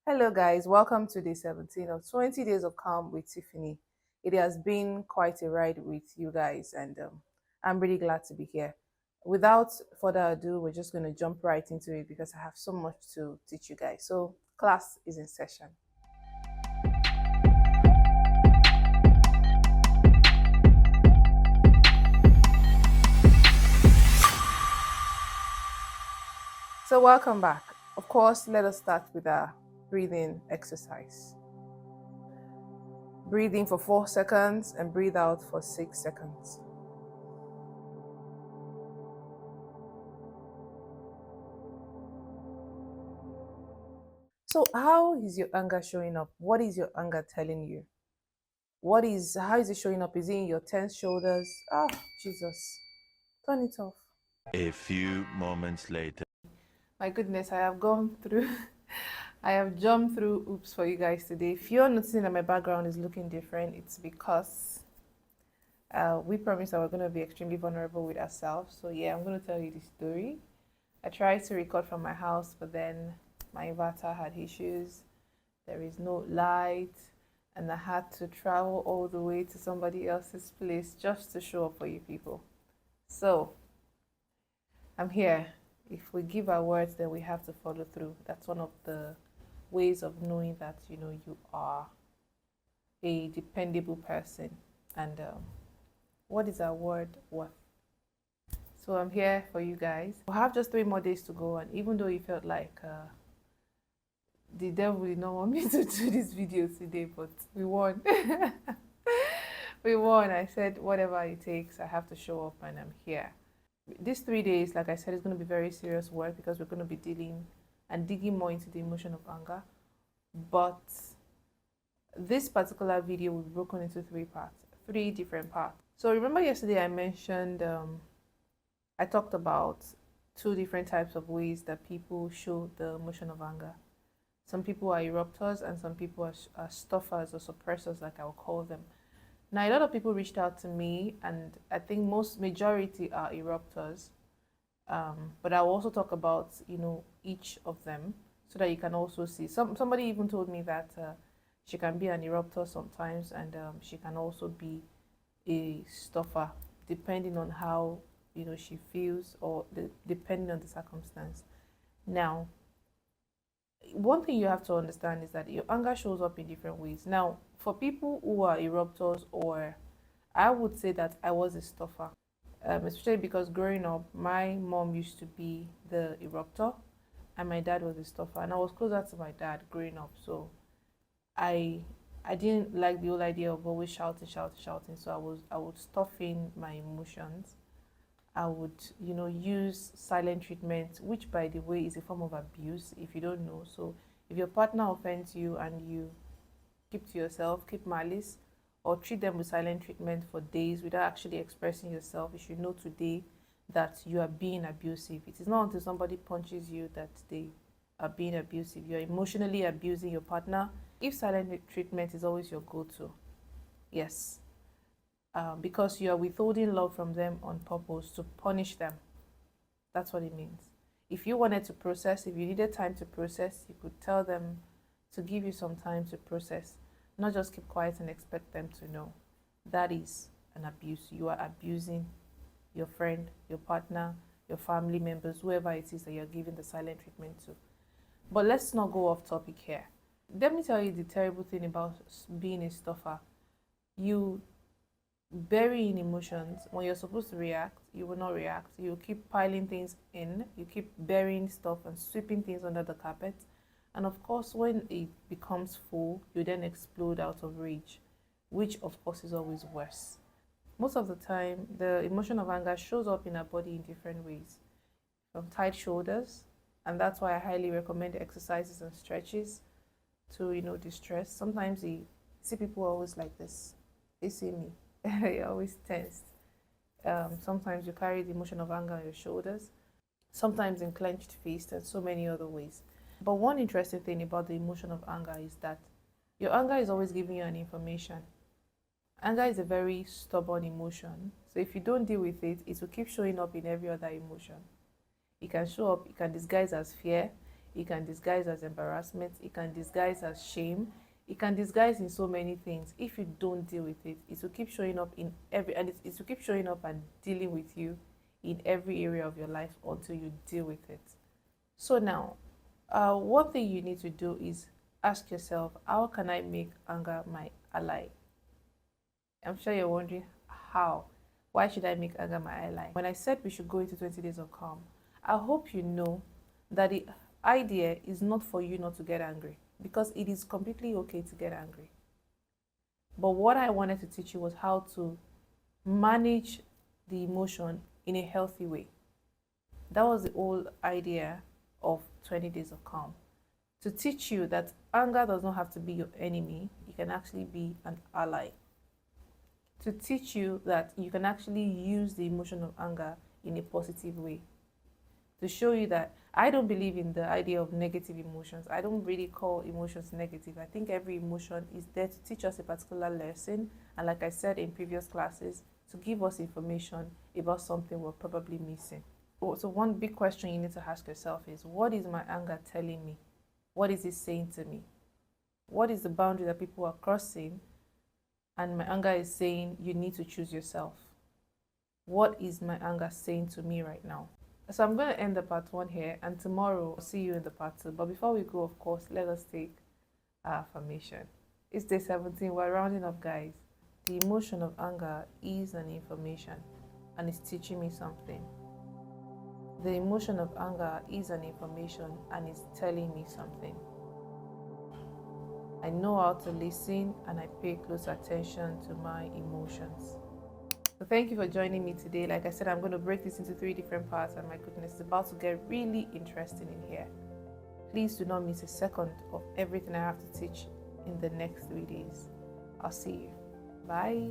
Hello, guys. Welcome to day 17 of 20 Days of Calm with Tiffany. It has been quite a ride with you guys, and I'm really glad to be here. Without further ado, we're just going to jump right into it because I have so much to teach you guys. So, class is in session. So, welcome back. Of course, let us start with our breathing exercise. Breathe in for 4 seconds and breathe out for 6 seconds. So, how is your anger showing up? What is your anger telling you? How is it showing up? Is it in your tense shoulders? Ah, Jesus. Turn it off. A few moments later. My goodness, I have gone through, I have jumped through oops for you guys today. If you're noticing that my background is looking different, it's because we promised that we're going to be extremely vulnerable with ourselves. So, yeah, I'm going to tell you the story. I tried to record from my house, but then my inverter had issues. There is no light, and I had to travel all the way to somebody else's place just to show up for you people. So, I'm here. If we give our words, then we have to follow through. That's one of the ways of knowing that you are a dependable person. And what is our word worth? So I'm here for you guys. We have just 3 more days to go, and even though you felt like the devil did not want me to do this video today, but we won. We won. I said whatever it takes, I have to show up, and I'm here. These 3 days, like I said, is going to be very serious work because we're going to be dealing and digging more into the emotion of anger. But this particular video will be broken into 3 parts, 3 different parts. So remember yesterday I mentioned, I talked about 2 different types of ways that people show the emotion of anger. Some people are erupters and some people are stuffers or suppressors, like I will call them. Now, a lot of people reached out to me, and I think majority are erupters. But I'll also talk about, each of them so that you can also see. Somebody even told me that she can be an eruptor sometimes, and she can also be a stuffer, depending on how, she feels or depending on the circumstance. Now, one thing you have to understand is that your anger shows up in different ways. Now, for people who are eruptors, or I would say that I was a stuffer, especially because growing up, my mom used to be the eruptor and my dad was a stuffer, and I was closer to my dad growing up. So I I didn't like the whole idea of always shouting, shouting, shouting. So I would stuff in my emotions. I would, use silent treatment, which by the way is a form of abuse if you don't know. So if your partner offends you and you keep to yourself, keep malice, or treat them with silent treatment for days without actually expressing yourself, you should know today that you are being abusive. It is not until somebody punches you that they are being abusive. You're emotionally abusing your partner. If silent treatment is always your go-to, yes, because you are withholding love from them on purpose to punish them. That's what it means. If you wanted to process, if you needed time to process, you could tell them to give you some time to process, not just keep quiet and expect them to know. That is an abuse. You are abusing your friend, your partner, your family members, whoever it is that you're giving the silent treatment to. But let's not go off topic here. Let me tell you the terrible thing about being a stuffer. You bury in emotions. When you're supposed to react, you will not react. You keep piling things in, you keep burying stuff and sweeping things under the carpet. And of course, when it becomes full, you then explode out of rage, which of course is always worse. Most of the time, the emotion of anger shows up in our body in different ways. From tight shoulders, and that's why I highly recommend exercises and stretches to, distress. Sometimes you see people always like this. They see me. You're always tensed. Sometimes you carry the emotion of anger on your shoulders, sometimes in clenched fists, and so many other ways. But one interesting thing about the emotion of anger is that your anger is always giving you an information. Anger is a very stubborn emotion. So if you don't deal with it, it will keep showing up in every other emotion. It can show up, it can disguise as fear, it can disguise as embarrassment, it can disguise as shame, it can disguise in so many things. If you don't deal with it, it will keep showing up in every, and it will keep showing up and dealing with you in every area of your life until you deal with it. So now, one thing you need to do is ask yourself, how can I make anger my ally? I'm sure you're wondering, how? Why should I make anger my ally? When I said we should go into 20 days of calm, I hope you know that the idea is not for you not to get angry, because it is completely okay to get angry. But what I wanted to teach you was how to manage the emotion in a healthy way. That was the whole idea of 20 days of calm. To teach you that anger does not have to be your enemy, it can actually be an ally. To teach you that you can actually use the emotion of anger in a positive way. To show you that I don't believe in the idea of negative emotions. I don't really call emotions negative. I think every emotion is there to teach us a particular lesson. And like I said in previous classes, to give us information about something we're probably missing. So one big question you need to ask yourself is, what is my anger telling me? What is it saying to me? What is the boundary that people are crossing? And my anger is saying, you need to choose yourself. What is my anger saying to me right now? So I'm going to end the part 1 here, and tomorrow I'll see you in the part 2. But before we go, of course, let us take our affirmation. It's day 17. We're rounding up, guys. The emotion of anger is an information, and it's teaching me something. The emotion of anger is an information, and it's telling me something. I know how to listen, and I pay close attention to my emotions. So thank you for joining me today. Like I said, I'm going to break this into 3 different parts, and my goodness, it's about to get really interesting in here. Please do not miss a second of everything I have to teach in the next 3 days. I'll see you. Bye.